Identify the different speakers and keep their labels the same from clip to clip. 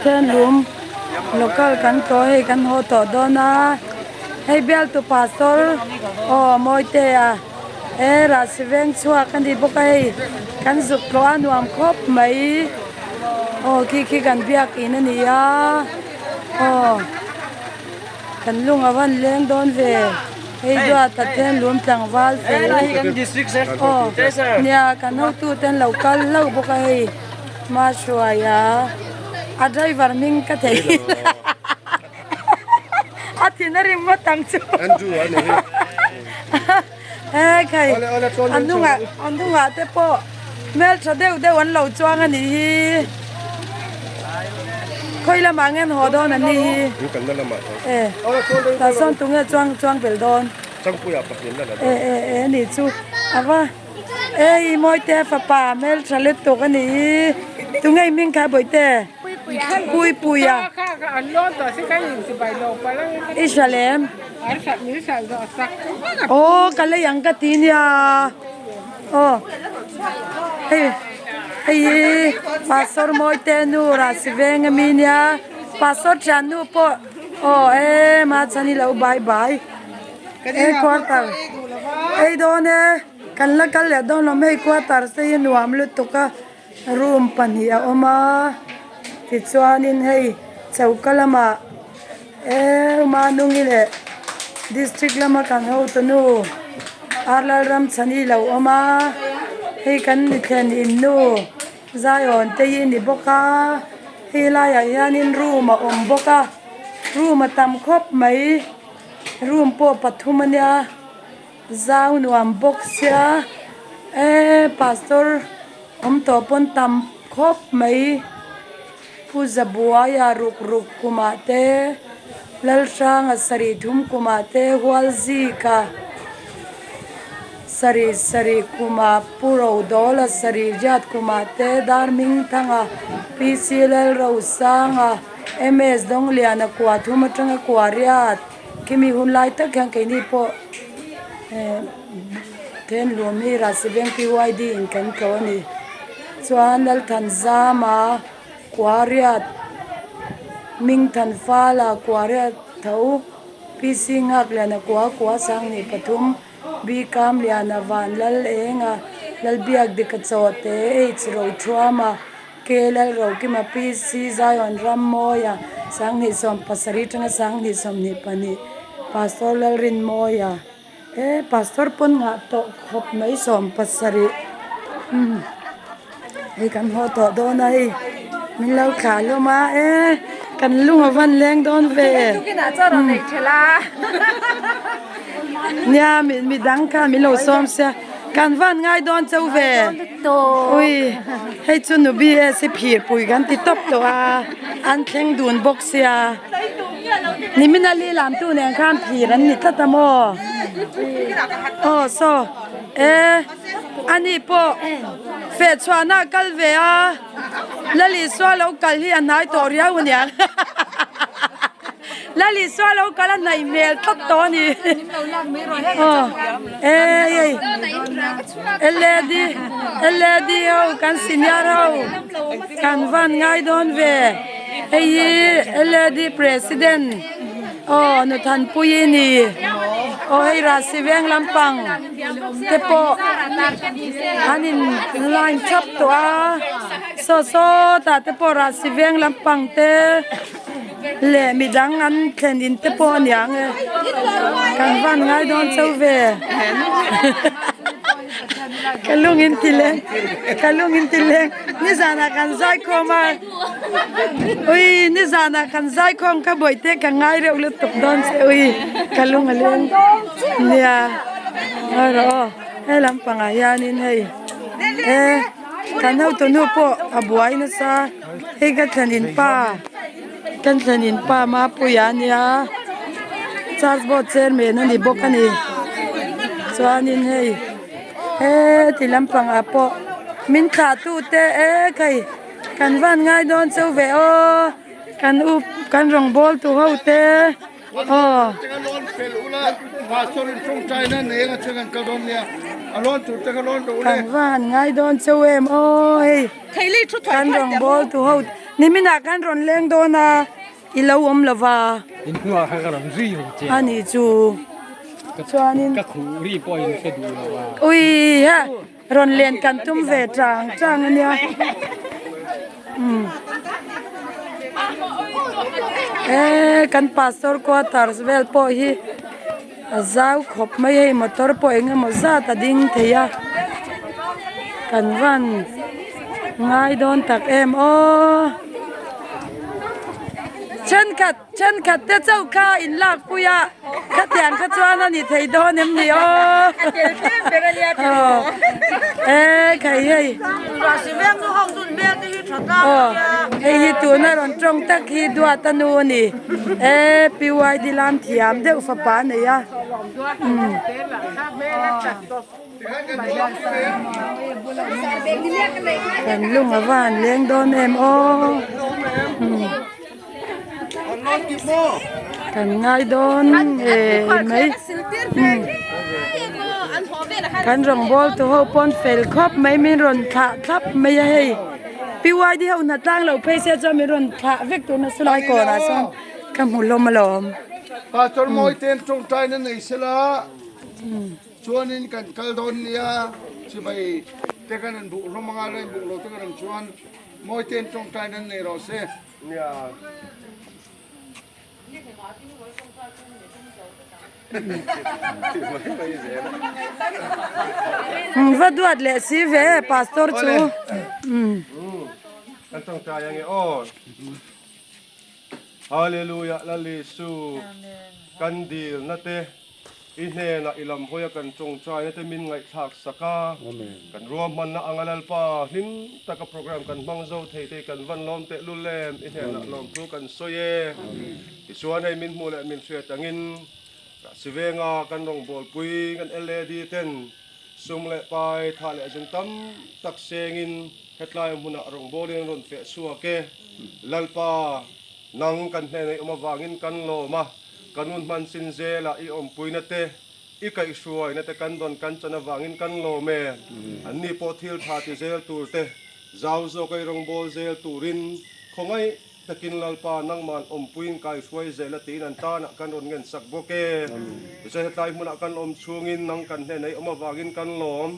Speaker 1: เทนหลุมแล้วก็กันก็ให้กันโหต่อดอนะให้เบลตุปาสลมอยเตะราศีเวงชัวกันดีบอกให้กันสุกร้อนวมครบไหมขี้กันเบียกอินนี่ยกันลุงอวันเลี้ยงโดนเวให้ด้วยตัดเทนหลุมจังหวัดเวเนี่ยกันเอาตู้เทนเหล่ากันเล่าบอกให้มาช่วยอาไดรเวอร์มิงก็เถียอาทินริมมาตั้งจูใครอันนู้นเตปเมลชดเดววันเหล่าจวงอันนี้ค่อยละมังเงินหัวดอนอันนี้แต่ส่วนตรงนี้จวงเปลดอนนี่จูอะว่ามอยเตะฟ้าป่าเมลชเล็ดตัวกันนี้ตรงนี้มิงค่ะบ่อยเตะปุยอะอันโน้นต่อสิกันอยู่สิบใบโลไปแล้วอิสราเอลกันเลยยังกะตีเนี่ยpastor Mawitean Rahsiveng minya pastor Chanu po ma chani lo bye quarter don kan la kal le don lo me quarter se nuam lu to ka room pania oma ti chuanin hei chaukalama ma nungi le district lama kan ho to nu arlal ram chani lo oma hei kan ni thlen in nu Zion te yin ni boka hilaya yanin room boka room tam khop mai room po pathumania zau nuam boxya pastor to pon tam khop mai puza buaya ruk kumate lalshang asari thum kumate walzi ka sari kuma puro dola sari jat kuma te darming thanga PCL rausanga MS dong liana kwa thuma tanga kwa riat kimi hunlai ta khang ke ni po Thenhlum hi Rahsiveng PYD in kan ko ni chuan lal than zama kwa riat ming than fala kwa riat thau PC ngak liana kwa sang ni pathum bi kam liana van lal enga lal biak dikachote ro trauma ke lal ro ki ma pi si Zion ram moya sang ni som pasari tanga sang ni som ni pani pastor lal rin moya pastor pon nga to khop mai som pasari kan ho to do nai min lau kha lo ma kan lung van leng don ve tu ki na cha ro nei thela nya mi dang ka mi lo som sia kan van ngai don chau ve ui hei chu nu bi se phir pui gan ti top to an thleng dun box sia ni min ali lam tu ne kham phir an ni ta ta mo so ani po fe chwana kal ve lali swa lo kal hi anai to ria unya lali swa lo kala nai mel tot to ni LAD ho kan senior ho kan van ngai don ve LAD president no than pui ni hei Rahsiveng lampang te po anin line chop to so ta te po Rahsiveng lampang te le mi dang an thlen in te po nyang kan van ngai don chau ve kalung in tileng ni zana kan zai khoma ui ni zana kan zai khom ka boite ka ngai re ulu tuk don se ui kalung aleng nia aro lampang ayanin hei kan hau to nu po abuai na sa hei ka thanin pa ma puyania charge board chairman ani bokani chuanin hei ti lampang apo min kha tu te kai kan van ngai don chau ve kan rong bol tu ho te kan van ngai don chau em oi kan rong bol tu ho นี่ไม่นักกันรอนเลี้ยงโดนะอีลาวมลาวา
Speaker 2: อินหัวข้างกันรีบเจ
Speaker 1: อันนี้จูชวนนิน
Speaker 2: ก็ขู่รีบปล่อยเสดูแล้วว่า
Speaker 1: อุ้ยฮะรอนเลียนกันตุ้มเวจางอันเนี้ยกันพาสตอร์กว่าตาร์สเวลพอฮีจ้าวขบไม่ให้มอเตอร์พอเองมาจ้าตัดดิ้งเทียกันวันง่ายโดนตักโอฉันขัดแต่เจ้าข้าอินลากปุยะขัดแยงขัดจวนนี่ไทยโดนเดียวใครเฮ้ยไอ้ฮิตัวน่ะรอนจงตักฮิดัวตะนูนี่ปีวายดิลามเทียมเด็กฝปานเนี่ยกันลุงอวานเลี้ยงโดนโอกันง่ายโดนไหมกันรองบอลตัวเขาปนเฟลครบไม่มีรอนขาครับไม่ให้ปีวายที่เขาหน้าต่างเราเพย์เสียจะมีรอนขาเวกตัวนั้นสลายก่อนนะซ้อนคำหุ่นลมมาลม
Speaker 3: ปาจนมอยเต็นตรงใจนั่นไอ้สละชวนนินกันกัลโดนเนี่ยใช่ไหมแต่กันนั้นบุกลงมาเลยบุกเราแต่กันชวนมอยเต็นตรงใจนั่นในเราเสียเนี่ย
Speaker 1: ว่าดวดเลยสิเวพาสตอร์จู
Speaker 4: กันต้องใจยังไงโอ้ฮาเลลูยาลาลิสูกันดีนะเตอินเนนะอิลำพอยกันจงใจนะเตมินไงทักสักากันรวมมันนะอังลลปาหินตะกับโปรแกรมกันบังโจเทเตกันวันล้อมเตลุเลมอินเนนะล้อมทุกันโซเยที่ชวนให้มินมูและมินเสียตังินสิเวงากันรองบอลปุยกัน LAD เต้นซุ่มเละไปทาเละจงตั้มตักเซงินเฮตไลน์มุนะรองบอลเรียงรอนเฟะสัวเกลัลปานังกันในอมวางินกันโลมากันนุนมันสินเจละอีอมปุยนัตเตอีกไอช่วยนัตกันดอนกันจันวางินกันโลเมอันนี้พอทิลทาติเจลตูเตเจ้าโซกไอรองบอลเจลตูรินคงไอตะกินลัลปานังมันอมปุยกายช่วยเจลตีนันตานักกันดอนเงินสักโบเกจะให้ตายมุนักกันอมช่วงินนังกันในอมวางินกันโลม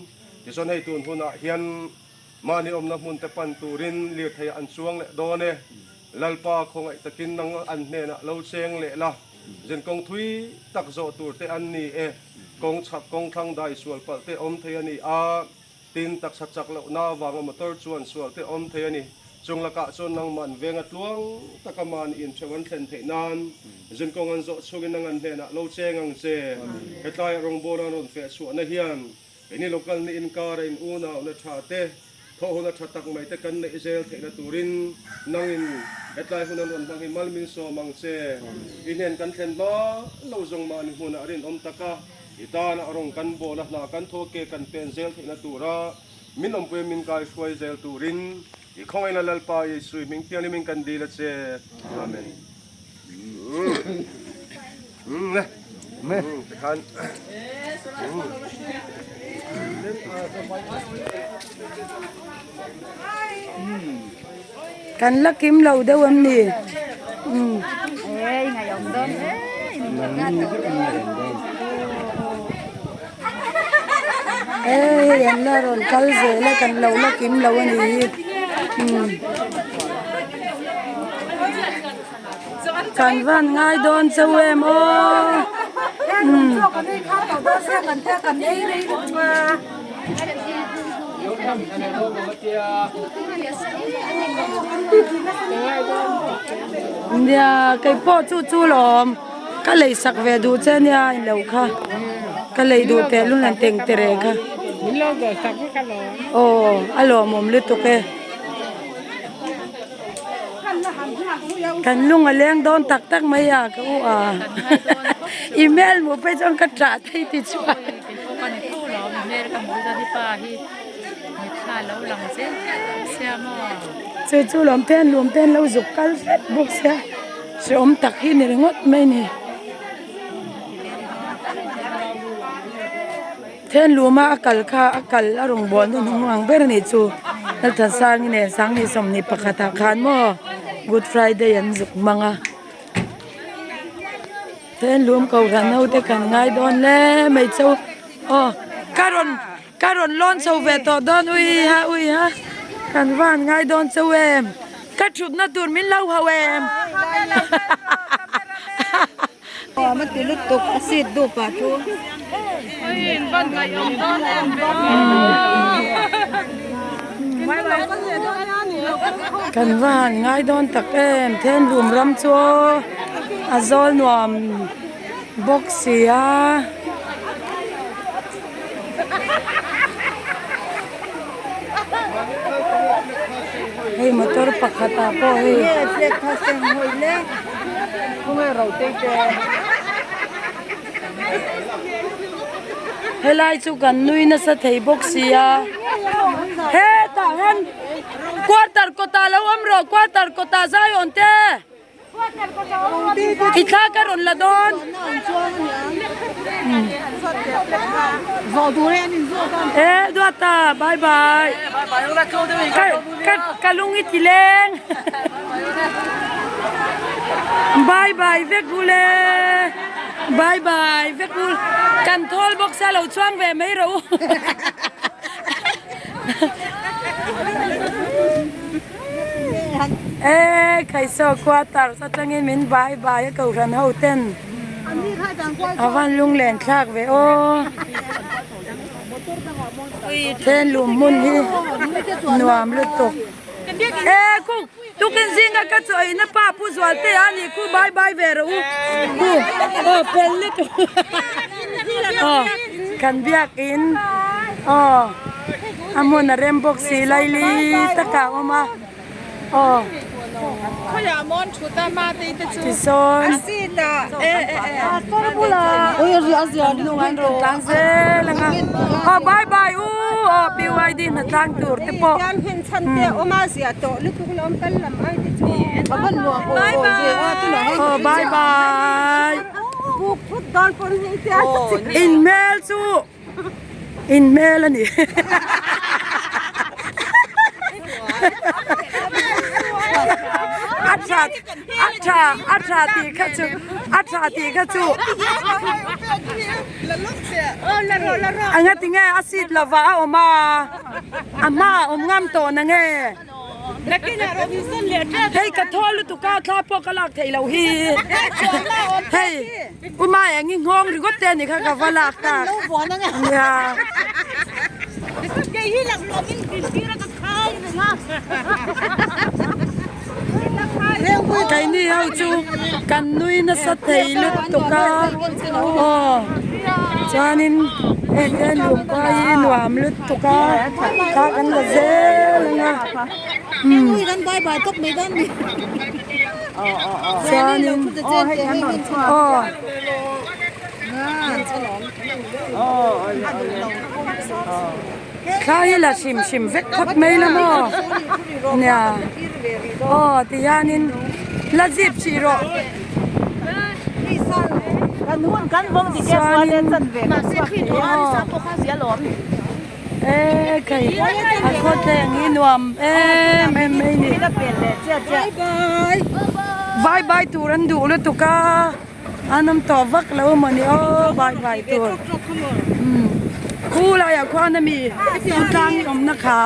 Speaker 4: จะส่วนให้ตุนหุนักเฮียนมาในอมนักมุนเตปันตูรินเลียดให้อันช่วงเละโดเนลัลปาคงไอตะกินนังอันเนนะเราเชงเละละเจนกงทุยตักโซตูเตอันนี้กงฉักกงทางได้ส่วนปะเตอมเทียนี่ตินตักสัจจักเหล่านาวางมาตอร์ส่วนเตอมเทียนี่จงละกะส่วนนังมันเวงัดลวงตะกมันอินเชวันเทนเทนานเจนกงอันโซชกินนังอันเนนะเราเชงอังเซเฮตไลรองโบนานนเฟส่วนนเฮียนไอ้นี่โลกัลนี่อินการอินอูนาอุนชาเตทอนัดตักไม่แต่กันในอิสราเอลเทนตูรินนั่งอินเฮตไลน์คนนั้นวันบางอิมัลมินโซมังเซอินเห็นกันเช่นบ้าเราจงมาในหัวนารินอมตะกะอิตานะรองกันโบนะนากันโทเกกันเป็นเซลเทนตูระมินอมเปมินกายช่วยเซลตูรินอีกข้องไอ้นั่นลปายิสุยมิงเทียนมิงกันดีละเซอาเมนเนี่ยขัน
Speaker 1: กันลักกิมเราเดวันนี้
Speaker 5: ไงยอมเดิน
Speaker 1: ยันละรอนคัลเซละกันเราลักกิมเราวันนี้กันวันง่ายโดนเซเวมโอเนี่ยไก่พ่อจู่ๆหลอมก็เลยสักเวดูเจ้าเนี่ยเราค่ะก็เลยดูแต่รุ่นนั้นเต็งเตะค่ะ
Speaker 2: มิลล์ก็สักไม่กันหรอ
Speaker 1: โอ้อร่อยมุมลึกตัวแกกันลุงเลี้ยงโดนตักไม่อยากอู้อีเมลหมูไปจนกระจาดให้ติดช่วย
Speaker 5: กันคู่หรอเมริกันมูจะที่ป่าที่มีค่าแล้วหลังเสียมอ
Speaker 1: จู่ๆหลอมเต้นเราจุกกันเสร็จบุกเสียสมตักที่นี่งดไม่นี่เทนรู้มาอากาศค่ะอากาศอารมณ์บอลต้องห่วงเบอร์นี่จู่ Tal ta sang ne sang ni som ni pakata khan mo Good Friday an zuk manga Thenhlum ko ran no te kan ngai don le mai chau karon lon chau ve to don ui ha kan van ngai don chau em ka chup na tur min lau ha em
Speaker 6: มันติลุตกอาศิดดูปะทู
Speaker 1: กันว่านง่ายโดนตักเอ็มเทนรวมรำชัวอาซอลนวมบกเสียเฮ้ยมอเตอร์ปักขตาพ่อเฮ้ย
Speaker 6: เจ็ดข้าเซงหอยเล็กพวกเราเตะ
Speaker 1: เฮ้ยไล่จุกันนุยน่ะสะเทยบกเสียเฮ้ตาหันควาตัดกตาแล้วอมรอกวาตัดกตาใจอ่อนเต้อีท่าการอนละดอนดูตาบายบายกัลุงอิติเลงบายบายเวกุเลบายบายเวกุลกันทอลบอกซาเราช่วงเวไม่รู้ใครสอกว่าตาสัตว์เงินมินบายบายก็รันเฮาเต้นอาวันลุงแหลนคลากเวโอเต้นลุมมุนฮีนวมลุตกกูตุกินซิงก็จะอินป้าผู้สวดเตอันนี้กูบายบายเวรูกูเป็นลิตุกันเบียกินอามุนเรมบอกสีไลลีตะกาวมา
Speaker 5: เขาอยากมอนชุดมาตีตะชู
Speaker 1: ที่โซน
Speaker 6: สิตาต้นบุลาโอ้ยเรียเสียดูมันรู้
Speaker 1: ตั้งเซลังบายบายปีวายดีนะตั้งตัวที่ปอ
Speaker 6: การเห็นฉันเตะอมาเสียโตลึกทุกลมเป็นลำไอ้ที่ชูมันหนัวโอ้ยที่ไหน
Speaker 1: บายบาย
Speaker 6: ผูกพุดดอนปนให้เจ้า
Speaker 1: อินเมลสู้อินเมลแล้วนี่อัชชาตีขจูอันนี้ติงไงอาศิดละวะออกมาอาม่างามโตนะไงเฮ้ยกระทอลุตุก้าทลาพวกกะลักไทยเราฮีเฮ้ยอุมาอย่างงี้งงหรือก็เต้นนี่ค่ะกับวลักตาเนี่ยไก่นี่เอาจูกันนุยน่ะสะเทยลุตุก้าจานินเอ็นลุงก็ยินวามลุตุก้าตากันละเซลนะ
Speaker 6: คุยกันบายบายตกไม่ได้
Speaker 1: จานินข้าให้ละชิมเวกพักไม่ละมั้งเนี่ยตียานินละจีบชีโร่
Speaker 6: กันหุ่นกันวงที่แกสอนเล่นสันเวมาเสียขี้ตัวนี่สักตัวข้าเสียหลอม
Speaker 1: ใครอาโคตรอย่างนี้นวมไม่นี่บายบายตูรันดูเลยตุก้าอันนั้นต่อวักแล้วมันนี่บายบายตัวคู่อะไรอะคู่นั้นมีตุตังอมนะคะ